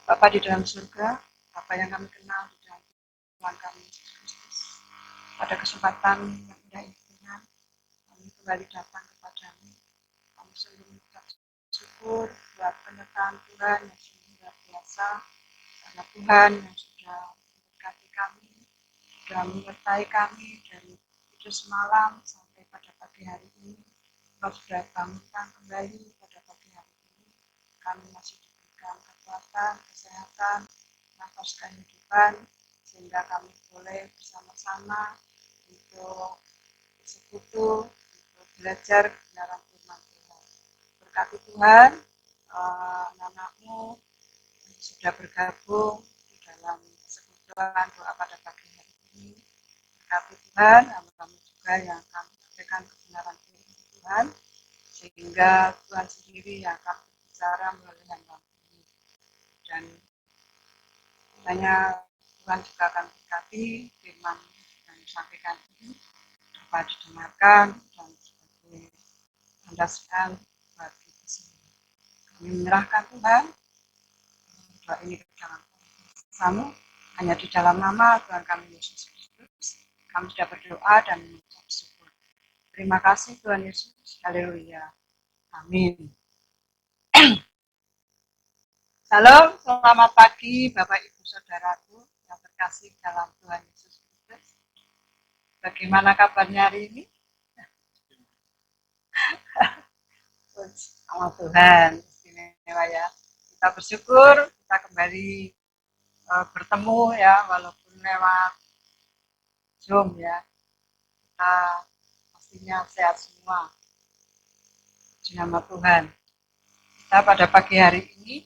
Bapa di dalam surga, Bapa yang kami kenal di dalam Tuhan kami Yesus Kristus. Pada kesempatan yang indah ini, kami kembali datang kepadamu. Kami sungguh mengucap syukur buat penyertaan Tuhan yang sungguh luar biasa. Karena Tuhan yang sudah memberkati kami, sudah menyertai kami dari tidur semalam sampai pada pagi hari ini. Engkau sudah bangunkan kembali pada pagi hari ini. Kami masih diberikan kekuatan, kesehatan, nafas kehidupan, sehingga kami boleh bersama-sama untuk bersekutu, untuk belajar kebenaran firman Tuhan. Berkati Tuhan, anak-anakmu yang sudah bergabung di dalam persekutuan doa pada pagi hari ini. Berkati Tuhan, kami juga yang akan menyampaikan kebenaran firman Tuhan, sehingga Tuhan sendiri yang akan berbicara melalui hamba ini. Dan hanya Tuhan juga akan berkati firman yang disampaikan ini dapat didengarkan dan sebagai landasan bagi kita semua. Kami menyerahkan Tuhan doa ini ke dalam kamu, hanya di dalam nama Tuhan kami Yesus Kristus. Kami sudah berdoa dan mengucap syukur. Terima kasih Tuhan Yesus. Haleluya. Amin. Salam, selamat pagi Bapak Ibu Saudaraku yang terkasih dalam Tuhan Yesus Kristus. Bagaimana kabarnya hari ini? Sama Tuhan, istimewa ya. Kita bersyukur kita kembali bertemu ya, walaupun lewat Zoom ya. Kita pastinya sehat semua. Di nama Tuhan. Kita pada pagi hari ini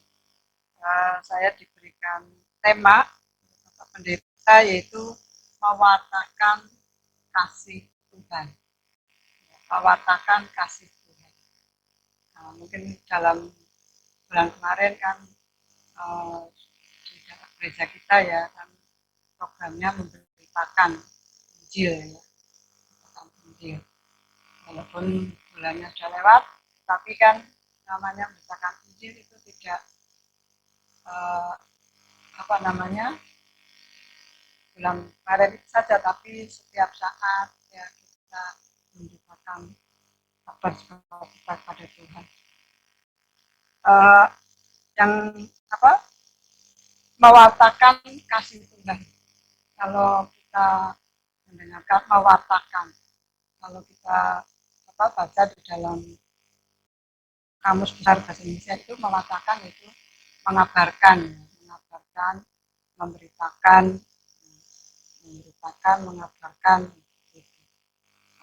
saya diberikan tema Bapak Pendeta, yaitu mewartakan kasih Tuhan. Mewartakan kasih Tuhan. Nah, mungkin dalam bulan kemarin kan di dalam gereja kita ya kan programnya memberitakan Injil ya. Injil. Walaupun bulannya sudah lewat, tapi kan namanya memberitakan Injil itu tidak bulan kemarin saja, tapi setiap saat ya kita memberitakan kabar sukacita pada Tuhan. Yang mewartakan kasih Tuhan. Kalau kita mendengarkan mewartakan, kalau kita baca di dalam kamus besar bahasa Indonesia itu mewartakan itu mengabarkan, memberitakan,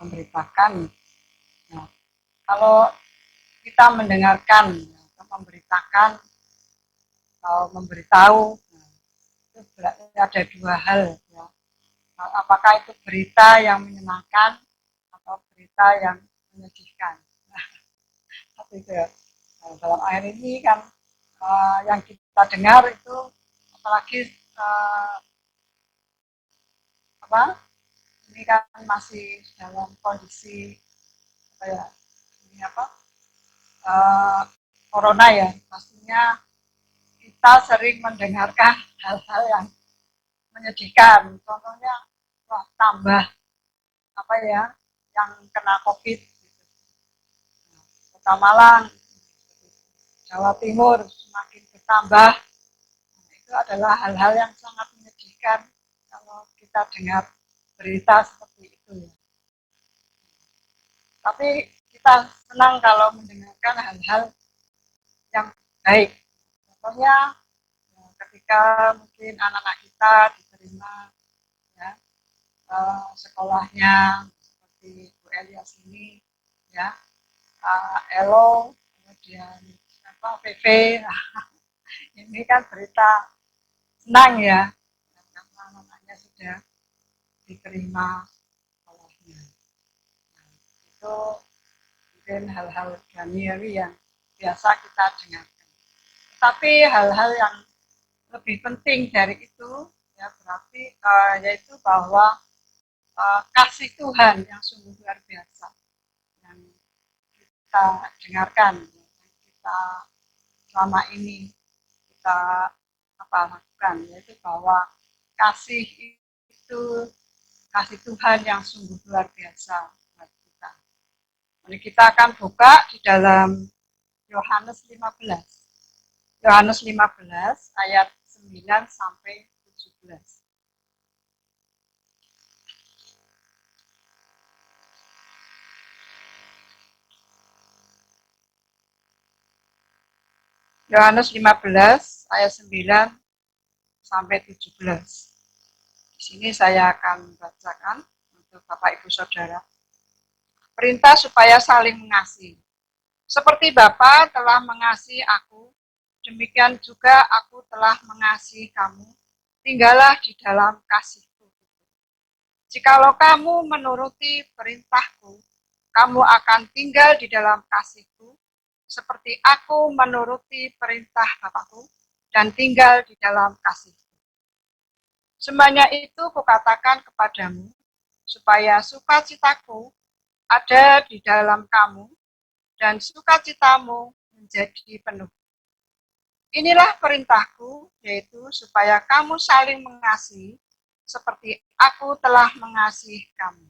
memberitakan. Nah, kalau kita mendengarkan atau memberitakan atau memberitahu, itu berarti ada dua hal ya. Apakah itu berita yang menyenangkan atau berita yang menyedihkan. Tapi itu ya, dalam akhir ini kan yang kita dengar itu apalagi ini kan masih dalam kondisi corona ya, pastinya kita sering mendengarkan hal-hal yang menyedihkan. Contohnya tambah yang kena COVID gitu. Kota Malang, Jawa Timur semakin bertambah. Itu adalah hal-hal yang sangat menyedihkan kalau kita dengar berita seperti itu ya. Tapi kita senang kalau mendengarkan hal-hal yang baik. Contohnya ketika mungkin anak-anak kita diterima ya sekolahnya seperti Bu Elias ini ya, Elo, kemudian PV, ini kan berita senang ya, karena anak-anaknya sudah diterima sekolahnya. Nah, itu mungkin hal-hal duniawi yang biasa kita dengarkan. Tapi hal-hal yang lebih penting dari itu ya berarti yaitu bahwa kasih Tuhan yang sungguh luar biasa yang kita dengarkan, yang kita selama ini kita lakukan, yaitu bahwa kasih itu kasih Tuhan yang sungguh luar biasa buat kita. Ini kita akan buka di dalam Yohanes 15. Yohanes 15 ayat 9 sampai 17. Yohanes 15 ayat 9 sampai 17. Di sini saya akan bacakan untuk Bapak Ibu Saudara. Perintah supaya saling mengasihi. Seperti Bapa telah mengasihi aku, demikian juga aku telah mengasihi kamu. Tinggallah di dalam kasih-Ku. Jikalau kamu menuruti perintahku, kamu akan tinggal di dalam kasih-Ku, seperti aku menuruti perintah Bapakku dan tinggal di dalam kasih-Ku. Semuanya itu kukatakan kepadamu, supaya sukacitaku ada di dalam kamu, dan sukacitamu menjadi penuh. Inilah perintahku, yaitu supaya kamu saling mengasihi, seperti aku telah mengasihi kamu.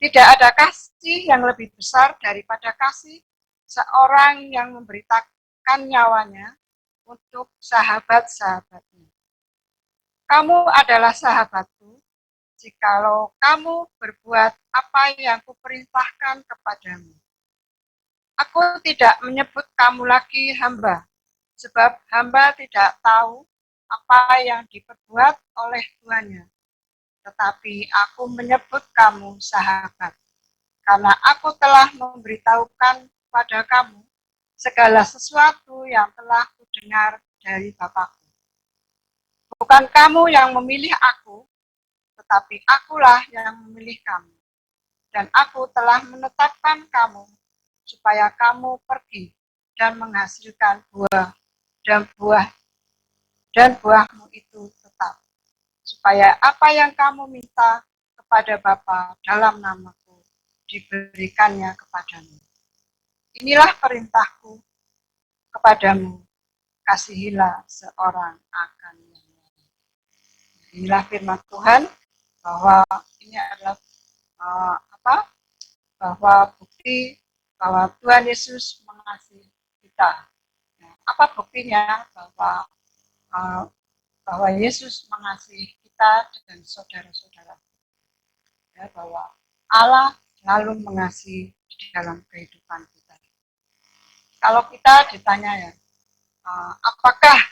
Tidak ada kasih yang lebih besar daripada kasih seorang yang memberitakan nyawanya untuk sahabat-sahabatnya. Kamu adalah sahabatku, jikalau kamu berbuat apa yang kuperintahkan kepadamu. Aku tidak menyebut kamu lagi hamba, sebab hamba tidak tahu apa yang diperbuat oleh tuannya. Tetapi aku menyebut kamu sahabat, karena aku telah memberitahukan pada kamu segala sesuatu yang telah kudengar dari Bapakku. Bukan kamu yang memilih aku, tetapi akulah yang memilih kamu. Dan aku telah menetapkan kamu, supaya kamu pergi dan menghasilkan buah, dan buahmu itu tetap. Supaya apa yang kamu minta kepada Bapa dalam namaku diberikannya kepadamu. Inilah perintahku kepadamu, kasihilah seorang akan yang lain. Inilah firman Tuhan, bahwa ini adalah bahwa bukti bahwa Tuhan Yesus mengasihi kita. Nah, apa buktinya bahwa Yesus mengasihi kita dan saudara-saudara? Ya, bahwa Allah selalu mengasihi di dalam kehidupan kita. Kalau kita ditanya ya, apakah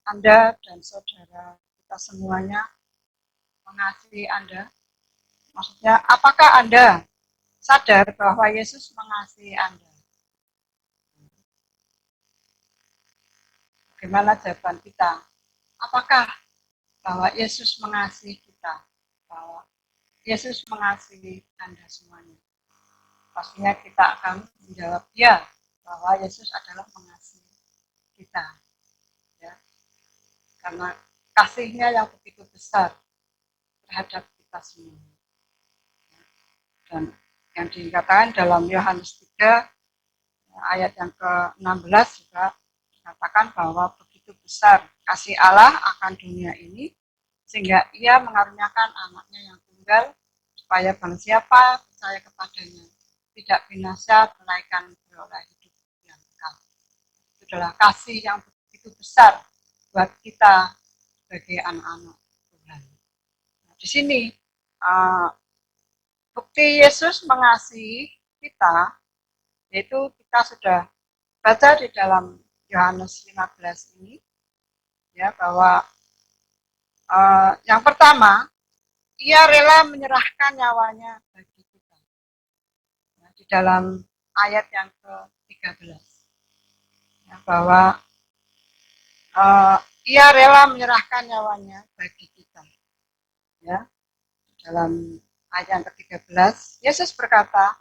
Anda dan saudara kita semuanya mengasihi Anda? Maksudnya, apakah Anda sadar bahwa Yesus mengasihi Anda? Bagaimana jawaban kita? Apakah bahwa Yesus mengasihi kita? Bahwa Yesus mengasihi Anda semuanya? Pastinya kita akan menjawab ya, bahwa Yesus adalah mengasihi kita. Ya. Karena kasihnya yang begitu besar terhadap kita semua. Dan yang dikatakan dalam Yohanes 3 ayat yang ke-16 juga dikatakan bahwa begitu besar kasih Allah akan dunia ini, sehingga ia mengaruniakan anaknya yang tunggal, supaya barang siapa percaya kepadanya tidak binasa, melainkan beroleh hidup yang kekal. Itu adalah kasih yang begitu besar buat kita sebagai anak-anak Tuhan. Nah, di sini bukti Yesus mengasihi kita, yaitu kita sudah baca di dalam Yohanes 15 ini, ya, bahwa yang pertama, ia rela menyerahkan nyawanya bagi kita. Nah, di dalam ayat yang ke-13, ya, bahwa ia rela menyerahkan nyawanya bagi kita. Ya, di dalam ayat yang ke-13, Yesus berkata,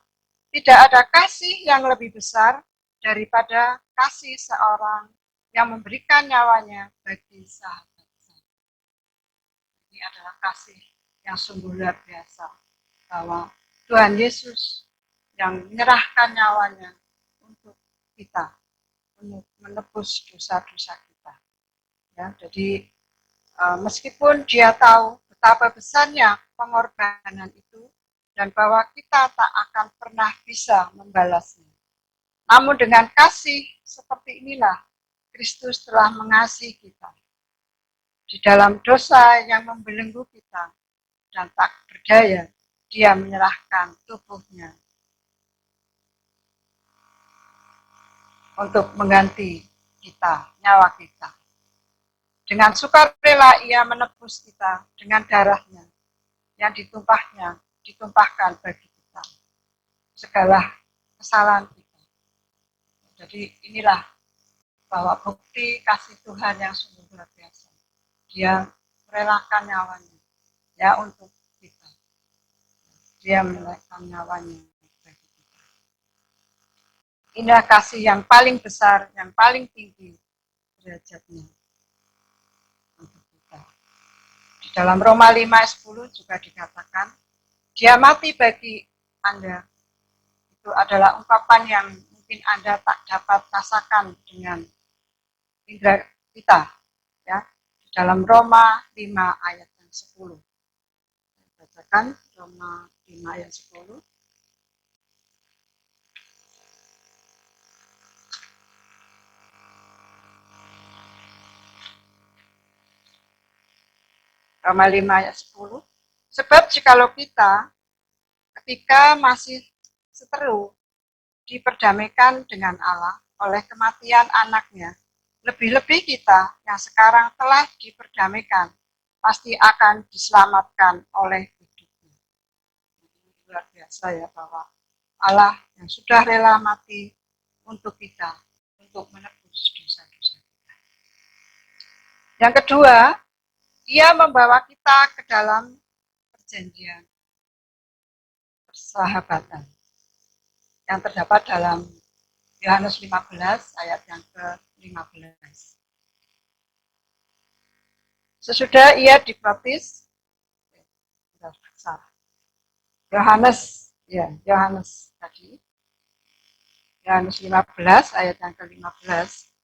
tidak ada kasih yang lebih besar daripada kasih seorang yang memberikan nyawanya bagi sahabat-sahabat. Ini adalah kasih yang sungguh luar biasa, bahwa Tuhan Yesus yang menyerahkan nyawanya untuk kita, untuk menebus dosa-dosa kita. Ya, jadi meskipun dia tahu betapa besarnya pengorbanan itu dan bahwa kita tak akan pernah bisa membalasnya. Namun dengan kasih seperti inilah Kristus telah mengasihi kita. Di dalam dosa yang membelenggu kita dan tak berdaya, dia menyerahkan tubuhnya untuk mengganti kita, nyawa kita. Dengan sukarela ia menebus kita dengan darahnya yang ditumpahkan bagi kita. Segala kesalahan kita. Jadi inilah bahwa bukti kasih Tuhan yang sungguh luar biasa. Dia merelakan nyawanya ya untuk kita. Dia merelakan nyawanya bagi kita. Inilah kasih yang paling besar, yang paling tinggi derajatnya. Di dalam Roma 5 ayat 10 juga dikatakan, dia mati bagi Anda. Itu adalah ungkapan yang mungkin Anda tak dapat rasakan dengan indera kita. Ya. Di dalam Roma 5 ayat yang 10. Bacakan Roma 5 ayat 10. Roma 5 ayat 10. Sebab jikalau kita ketika masih seteru diperdamaikan dengan Allah oleh kematian anaknya, lebih-lebih kita yang sekarang telah diperdamaikan pasti akan diselamatkan oleh hidupnya. Luar biasa ya bahwa Allah yang sudah rela mati untuk kita, untuk menebus dosa-dosa kita. Yang kedua, Dia membawa kita ke dalam perjanjian persahabatan yang terdapat dalam Yohanes 15 ayat yang ke-15. Sesudah ia dibaptis, Yohanes tadi, Yohanes 15 ayat yang ke-15.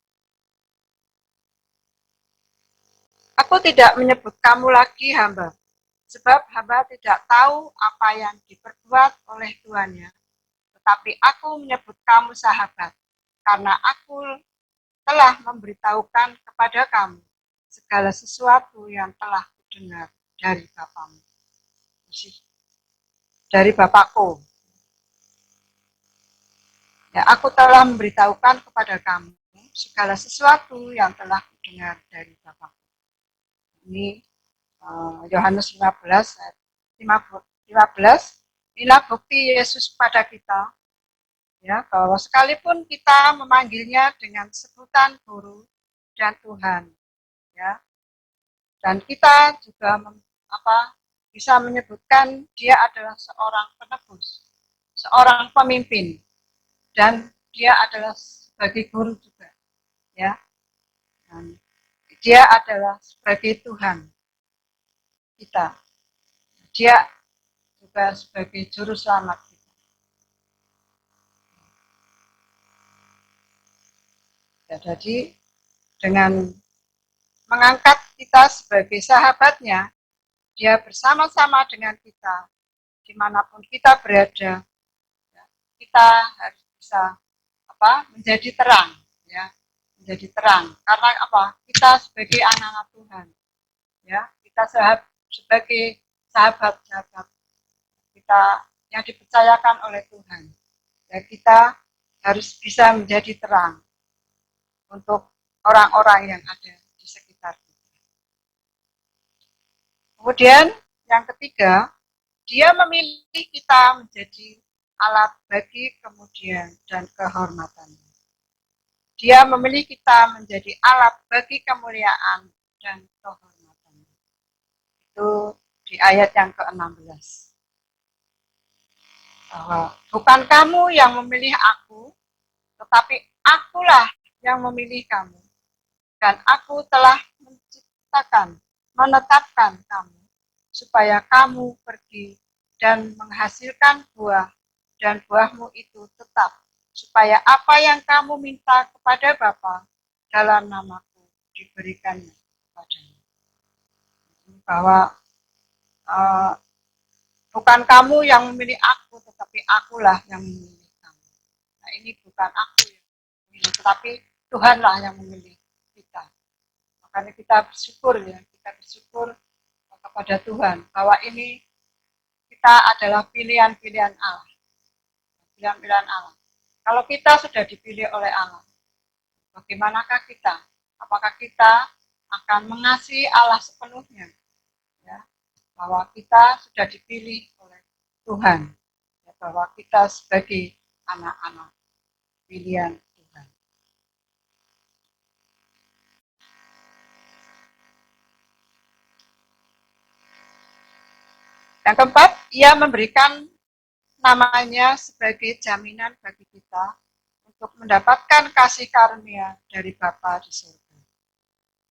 Aku tidak menyebut kamu lagi hamba, sebab hamba tidak tahu apa yang diperbuat oleh tuannya. Tetapi aku menyebut kamu sahabat, karena aku telah memberitahukan kepada kamu segala sesuatu yang telah kudengar dari Bapamu. Dari Bapakku. Ya, aku telah memberitahukan kepada kamu segala sesuatu yang telah kudengar dari Bapakku. Ini Yohanes 15 ayat 15. Inilah bukti Yesus kepada kita, ya, bahwa sekalipun kita memanggilnya dengan sebutan guru dan Tuhan, ya, dan kita juga bisa menyebutkan dia adalah seorang penebus, seorang pemimpin, dan dia adalah sebagai guru juga, ya, dan dia adalah sebagai Tuhan kita. Dia juga sebagai juru selamat kita. Ya, jadi dengan mengangkat kita sebagai sahabatnya, dia bersama-sama dengan kita dimanapun kita berada. Ya, kita harus bisa menjadi terang, ya, menjadi terang. Karena apa? Kita sebagai anak-anak Tuhan, ya, kita sebagai sahabat-sahabat kita yang dipercayakan oleh Tuhan. Ya, kita harus bisa menjadi terang untuk orang-orang yang ada di sekitar kita. Kemudian yang ketiga, dia memilih kita menjadi alat bagi kemudian dan kehormatan. Dia memilih kita menjadi alat bagi kemuliaan dan kehormatan. Itu di ayat yang ke-16. Bahwa bukan kamu yang memilih aku, tetapi akulah yang memilih kamu. Dan aku telah menetapkan kamu, supaya kamu pergi dan menghasilkan buah, dan buahmu itu tetap, supaya apa yang kamu minta kepada Bapa dalam namaku diberikannya. kepadanya. Bahwa bukan kamu yang memilih aku, tetapi akulah yang memilih kamu. Nah, ini bukan aku yang memilih, tetapi Tuhanlah yang memilih kita. Makanya kita bersyukur ya, kita bersyukur kepada Tuhan bahwa ini kita adalah pilihan-pilihan Allah. Pilihan-pilihan Allah. Kalau kita sudah dipilih oleh Allah, bagaimanakah kita? Apakah kita akan mengasihi Allah sepenuhnya? Ya, bahwa kita sudah dipilih oleh Tuhan, ya, bahwa kita sebagai anak-anak pilihan Tuhan. Yang keempat, ia memberikan namanya sebagai jaminan bagi kita untuk mendapatkan kasih karunia dari Bapa di surga.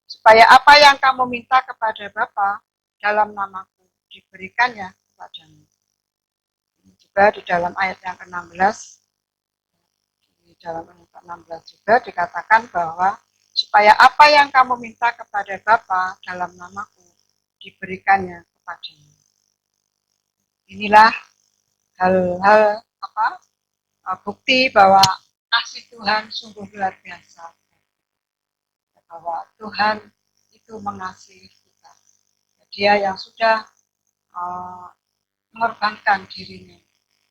Supaya apa yang kamu minta kepada Bapa dalam namaku diberikannya kepadamu. Ini juga di dalam ayat yang ke-16, di dalam ayat ke-16 juga dikatakan bahwa supaya apa yang kamu minta kepada Bapa dalam namaku diberikannya kepadamu. Inilah hal-hal bukti bahwa kasih Tuhan sungguh luar biasa, bahwa Tuhan itu mengasihi kita. Dia yang sudah mengorbankan dirinya,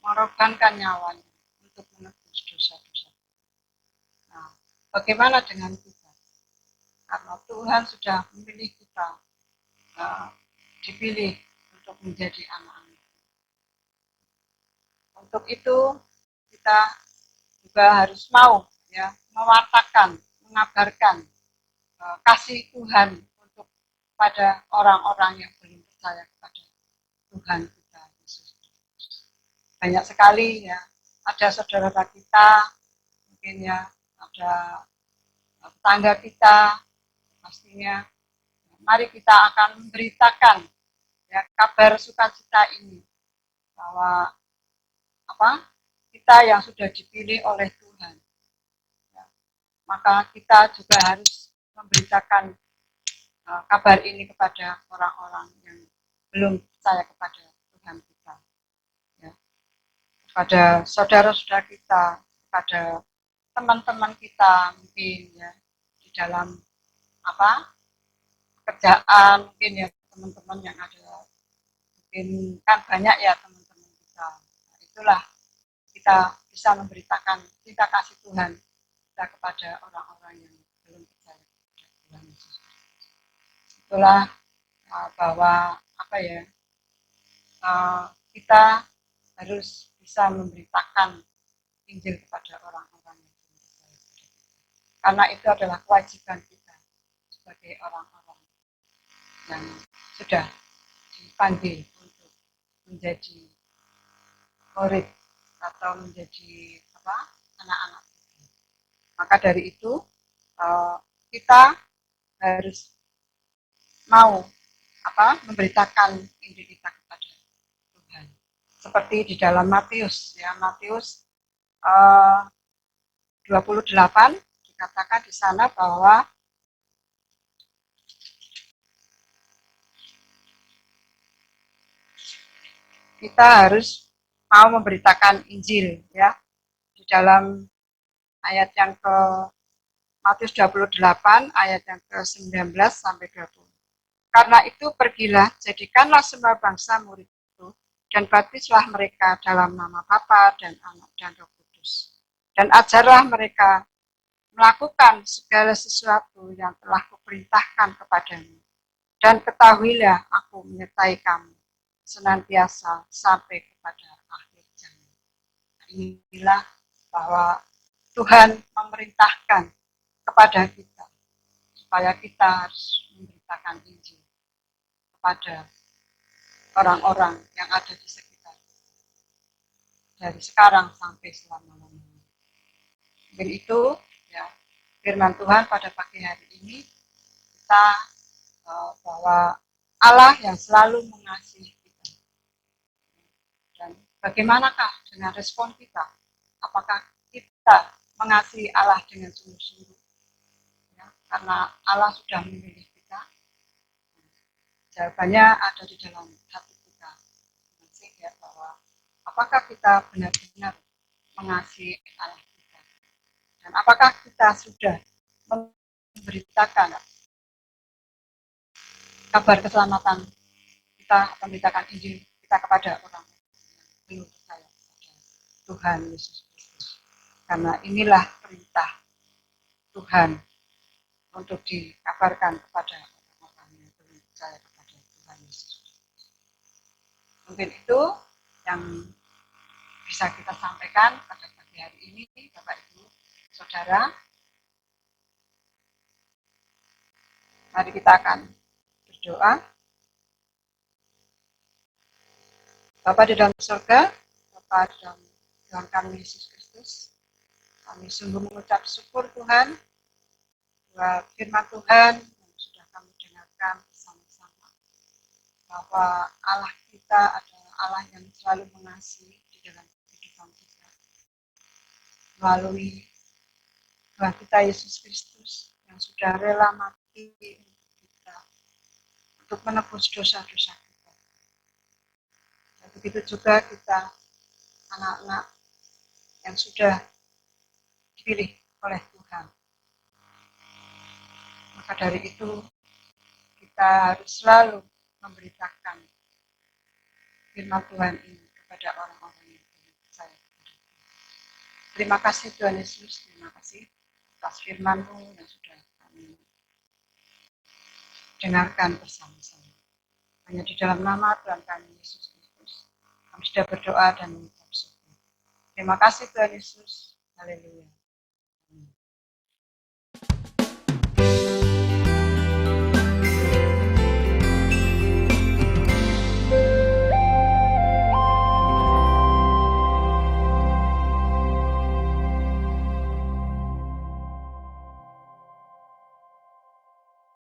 mengorbankan nyawanya untuk menebus dosa-dosa. Nah, bagaimana dengan kita? Karena Tuhan sudah memilih kita, dipilih untuk menjadi anak-anak. Untuk itu kita juga harus mau ya mewartakan, mengabarkan kasih Tuhan untuk pada orang-orang yang belum percaya kepada Tuhan kita Yesus. Banyak sekali ya, ada saudara kita, mungkin ya ada tetangga kita, pastinya. Mari kita akan memberitakan ya kabar sukacita ini bahwa kita yang sudah dipilih oleh Tuhan. Ya, maka kita juga harus memberitakan kabar ini kepada orang-orang yang belum percaya kepada Tuhan kita. Ya, kepada saudara-saudara kita, kepada teman-teman kita mungkin ya di dalam pekerjaan, mungkin ya teman-teman yang ada, mungkin kan banyak ya teman-teman kita. Nah, itulah kita bisa memberitakan cinta kasih Tuhan kita kepada orang-orang yang belum percaya kepada Tuhan Yesus. Itulah bahwa kita harus bisa memberitakan Injil kepada orang-orang yang belum percaya kepada kita. Karena itu adalah kewajiban kita sebagai orang-orang yang sudah dipanggil untuk menjadi murid atau menjadi anak-anak. Maka dari itu kita harus mau memberitakan Injil kita kepada Tuhan. Seperti di dalam Matius ya, Matius 28 dikatakan di sana bahwa kita harus mau memberitakan Injil ya. Di dalam ayat yang ke Matius 28 ayat yang ke-19 sampai 20. Karena itu pergilah, jadikanlah semua bangsa murid itu dan baptislah mereka dalam nama Bapa dan Anak dan Roh Kudus. Dan ajarlah mereka melakukan segala sesuatu yang telah kuperintahkan kepadamu. Dan ketahuilah aku menyertai kamu senantiasa sampai kepada akhir zaman. Inilah bahwa Tuhan memerintahkan kepada kita supaya kita harus memberitakan Injil kepada orang-orang yang ada di sekitar dari sekarang sampai selama-lamanya. Mungkin itu ya firman Tuhan pada pagi hari ini kita bahwa Allah yang selalu mengasihi kita. Dan bagaimanakah dengan respon kita? Apakah kita mengasihi Allah dengan sungguh-sungguh? Ya, karena Allah sudah memilih kita, Jawabannya ada di dalam hati kita. Ya, bahwa apakah kita benar-benar mengasihi Allah kita, dan apakah kita sudah memberitakan kabar keselamatan kita, memberitakan Injil kita kepada orang yang belum percaya kepada Tuhan Yesus Kristus. Karena inilah perintah Tuhan untuk dikabarkan kepada orang-orang yang belum percaya kepada Tuhan Yesus Kristus. Mungkin itu yang bisa kita sampaikan pada pagi hari ini, Bapak Ibu, Saudara. Mari kita akan berdoa. Bapa di dalam surga, Bapa di dalam Tuhan kami Yesus Kristus, kami sungguh mengucap syukur Tuhan buat firman Tuhan yang sudah kami dengarkan bersama-sama, bahwa Allah kita adalah Allah yang selalu mengasihi di dalam kehidupan kita melalui Tuhan kita Yesus Kristus yang sudah rela mati untuk kita, untuk menebus dosa-dosa kita. Dan begitu juga kita anak-anak yang sudah dipilih oleh Tuhan. Maka dari itu kita harus selalu memberitakan firman Tuhan ini kepada orang-orang yang belum percaya. Terima kasih Tuhan Yesus, terima kasih atas firman-Mu yang sudah kami dengarkan bersama-sama. Hanya di dalam nama Tuhan kami Yesus Kristus, kami sudah berdoa dan mengucap syukur. Terima kasih Tuhan Yesus. Haleluya.